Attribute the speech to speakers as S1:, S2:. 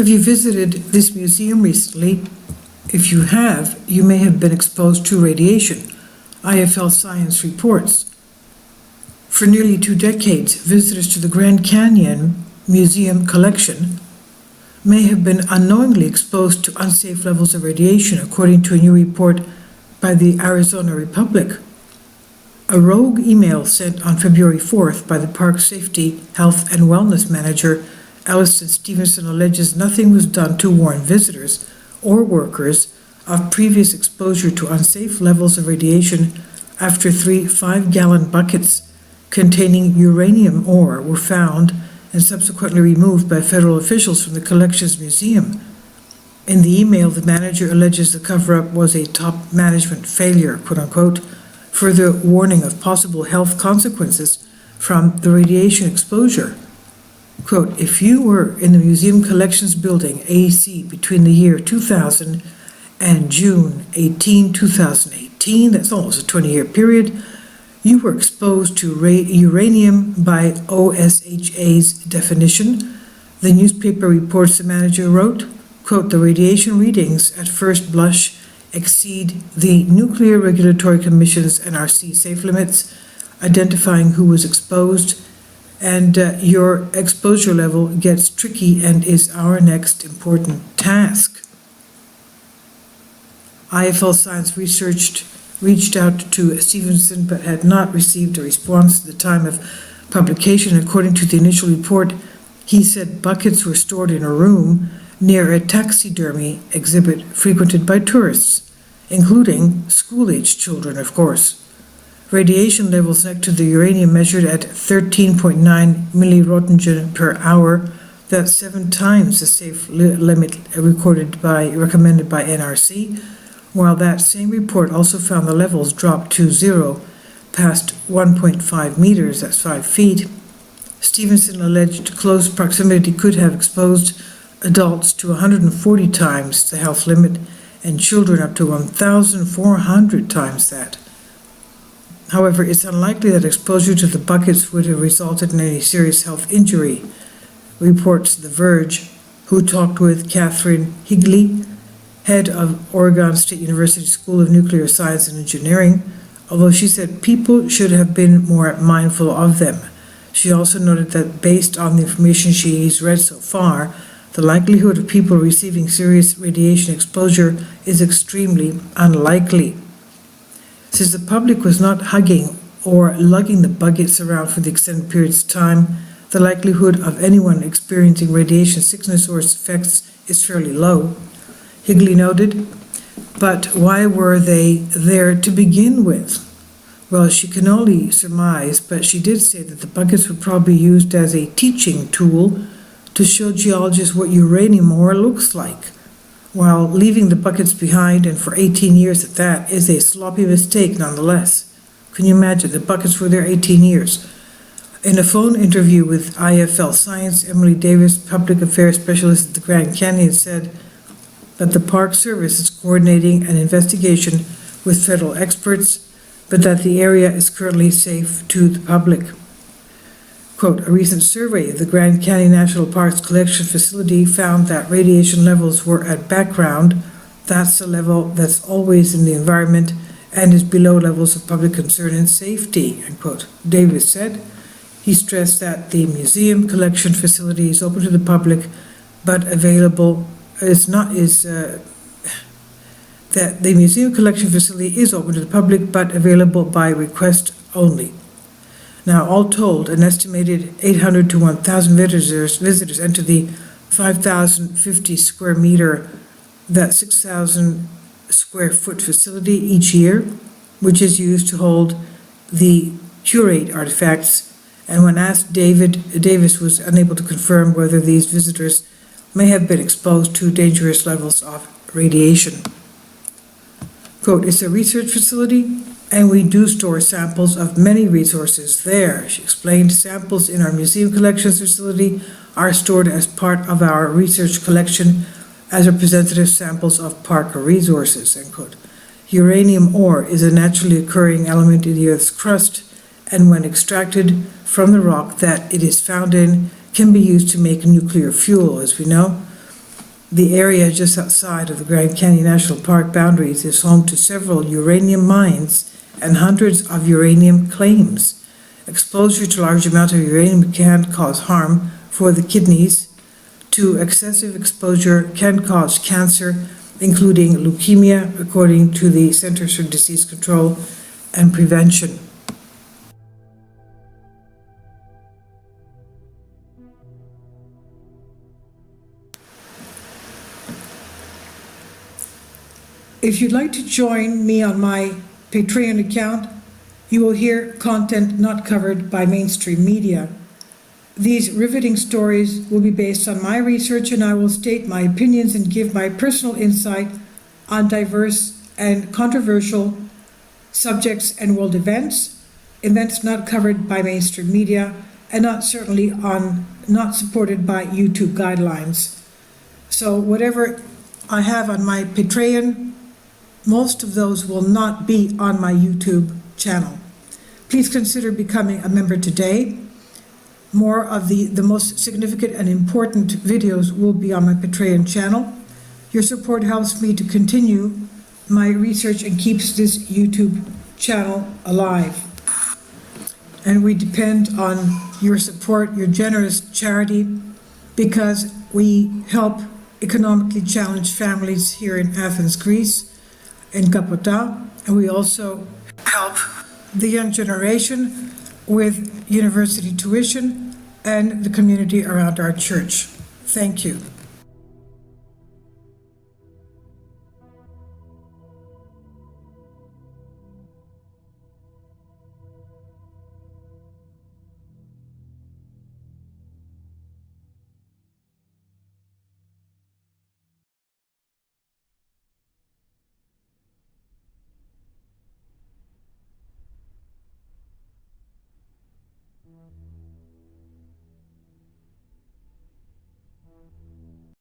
S1: Have you visited this museum recently? If you have, you may have been exposed to radiation, IFL Science reports. For nearly 2 decades, visitors to the Grand Canyon Museum collection may have been unknowingly exposed to unsafe levels of radiation, according to a new report by the Arizona Republic. A rogue email sent on February 4th by the park's Safety, Health, and Wellness Manager, Allison Stevenson, alleges nothing was done to warn visitors or workers of previous exposure to unsafe levels of radiation after 3 5-gallon buckets containing uranium ore were found and subsequently removed by federal officials from the collection's museum. In the email, the manager alleges the cover-up was a top management failure, quote-unquote, further warning of possible health consequences from the radiation exposure. Quote, if you were in the museum collections building, AC, between the year 2000 and June 18, 2018, that's almost a 20-year period, you were exposed to uranium by OSHA's definition. The newspaper reports the manager wrote, quote, the radiation readings at first blush exceed the Nuclear Regulatory Commission's NRC safe limits, identifying who was exposed, and your exposure level gets tricky and is our next important task. IFL Science reached out to Stevenson but had not received a response at the time of publication. According to the initial report, he said buckets were stored in a room near a taxidermy exhibit frequented by tourists, including school-aged children, of course. Radiation levels next to the uranium measured at 13.9 milliroentgen per hour. That's 7 times the safe limit recommended by NRC, while that same report also found the levels dropped to 0 past 1.5 meters, that's 5 feet. Stevenson alleged close proximity could have exposed adults to 140 times the health limit and children up to 1,400 times that. However, it's unlikely that exposure to the buckets would have resulted in any serious health injury, reports The Verge, who talked with Catherine Higley, head of Oregon State University School of Nuclear Science and Engineering, although she said people should have been more mindful of them. She also noted that based on the information she's read so far, the likelihood of people receiving serious radiation exposure is extremely unlikely. Since the public was not hugging or lugging the buckets around for the extended periods of time, the likelihood of anyone experiencing radiation sickness or its effects is fairly low, Higley noted. But why were they there to begin with? Well, she can only surmise, but she did say that the buckets were probably used as a teaching tool to show geologists what uranium ore looks like, while leaving the buckets behind, and for 18 years at that, is a sloppy mistake nonetheless. Can you imagine? The buckets were there 18 years. In a phone interview with IFL Science, Emily Davis, public affairs specialist at the Grand Canyon, said that the Park Service is coordinating an investigation with federal experts, but that the area is currently safe to the public. Quote, a recent survey of the Grand Canyon National Park's collection facility found that radiation levels were at background. That's the level that's always in the environment and is below levels of public concern and safety, end quote, Davis said. He stressed that the museum collection facility is open to the public, but available that the museum collection facility is open to the public, but available by request only. Now, all told, an estimated 800 to 1,000 visitors enter the 5,050 square meter, that 6,000 square foot facility each year, which is used to hold the curate artifacts. And when asked, Davis was unable to confirm whether these visitors may have been exposed to dangerous levels of radiation. Quote, it's a research facility, and we do store samples of many resources there, she explained. Samples in our museum collections facility are stored as part of our research collection as representative samples of park resources, end quote. Uranium ore is a naturally occurring element in the Earth's crust, and when extracted from the rock that it is found in, can be used to make nuclear fuel, as we know. The area just outside of the Grand Canyon National Park boundaries is home to several uranium mines and hundreds of uranium claims. Exposure to large amounts of uranium can cause harm for the kidneys. Excessive exposure can cause cancer, including leukemia, according to the Centers for Disease Control and Prevention. If you'd like to join me on my Patreon account, you will hear content not covered by mainstream media. These riveting stories will be based on my research, and I will state my opinions and give my personal insight on diverse and controversial subjects and world events not covered by mainstream media, and not supported by YouTube guidelines. So whatever I have on my Patreon, most of those will not be on my YouTube channel. Please consider becoming a member today. More of the most significant and important videos will be on my Patreon channel. Your support helps me to continue my research and keeps this YouTube channel alive. And we depend on your support, your generous charity, because we help economically challenged families here in Athens, Greece, in Kapota, and we also help the young generation with university tuition and the community around our church. Thank you.